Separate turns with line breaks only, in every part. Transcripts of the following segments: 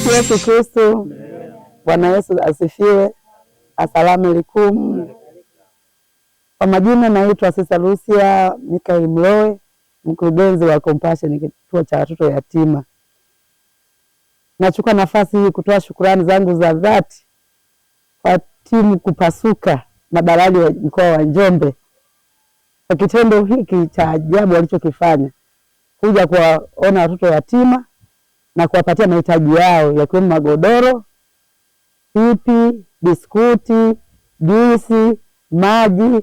Tumsifu Yesu Kristo. Bwana Yesu asifiwe. Asalamu alaykum. Kwa majina naitwa Sister Lucia Mikael Mlowe, mkurugenzi wa Compassion kituo cha watoto yatima. Nachukua nafasi hii kutoa shukrani zangu za dhati kwa timu Kupasuka na Dalali wa mkoa wa Njombe kwa kitendo hiki cha ajabu walichokifanya, kuja kuwaona watoto yatima na kuwapatia mahitaji yao yakiwemo magodoro, pipi, biskuti, juisi, maji.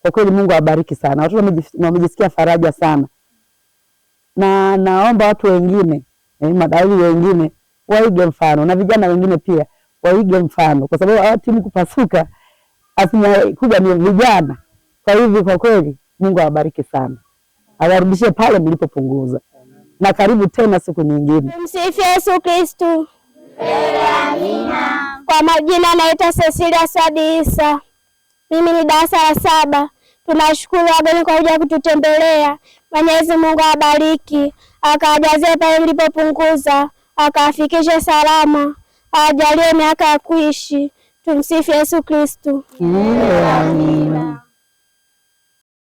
Kwa kweli Mungu awabariki sana. Watoto wamejisikia faraja sana. Na naomba watu wengine, madalali wengine waige mfano, na vijana wengine pia waige mfano, kwa sababu hao timu Kupasuka asilimia kubwa ni vijana. Kwa hivyo kwa kweli Mungu awabariki sana. Awarudishie pale mlipopunguza. Na karibu tena siku nyingine.
Tumsifu Yesu Kristo. Amina. Kwa majina naitwa Cecilia Swadi Isa. Mimi ni darasa la 7. Tunashukuru wageni kwa kuja kututembelea. Mwenyezi Mungu awabariki, akawajazie pale mlipopunguza, akawafikishe salama, awajalie miaka ya kuishi. Tumsifu Yesu Kristo.
Amina.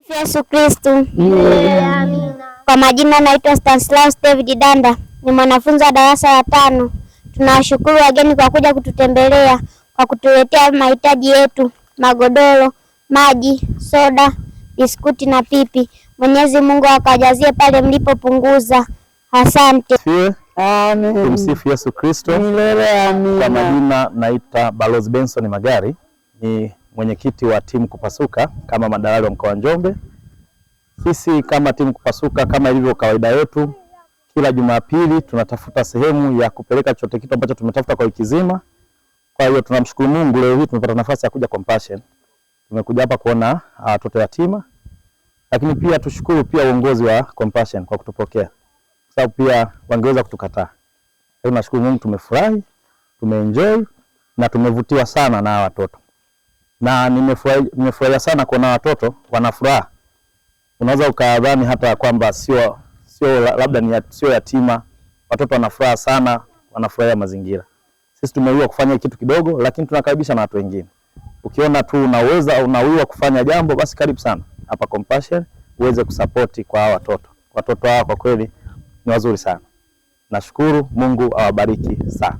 Yesu Kristo. Amina. Kwa majina naitwa Stanislaus David Danda, ni mwanafunzi wa darasa la 5. Tunashukuru wageni kwa kuja kututembelea, kwa kutuletea mahitaji yetu, magodoro, maji, soda, biskuti na pipi. Mwenyezi Mungu akajazie pale mlipopunguza. Asante.
Amen.
Tumsifu Yesu Kristo.
Amina.
Kwa majina naitwa Balozi Benson Magari, ni mwenyekiti wa timu Kupasuka kama madalali wa mkoa wa Njombe. Sisi kama timu Kupasuka, kama ilivyo kawaida yetu, kila Jumapili tunatafuta sehemu ya kupeleka chochote kitu ambacho tumetafuta kwa wiki nzima. Kwa hiyo tunamshukuru Mungu, leo hii tumepata nafasi ya kuja Compassion. Tumekuja hapa kuona watoto yatima, lakini pia tushukuru pia uongozi wa Compassion kwa kutupokea, kwa sababu pia wangeweza kutukataa. Kwa hiyo tunashukuru Mungu, tumefurahi, tumeenjoy na tumevutiwa sana na watoto. Na nimefurahi sana kuona watoto wana furaha. Unaweza ukadhani hata kwamba sio labda ni sio yatima, watoto wana furaha sana, wanafurahia mazingira. Sisi tumeiwa kufanya kitu kidogo, lakini tunakaribisha na watu wengine. Ukiona tu unaweza au unaiwa kufanya jambo, basi karibu sana hapa Compassion uweze kusupport kwa hawa watoto. Watoto hawa kwa kweli ni wazuri sana. Nashukuru, Mungu awabariki sana.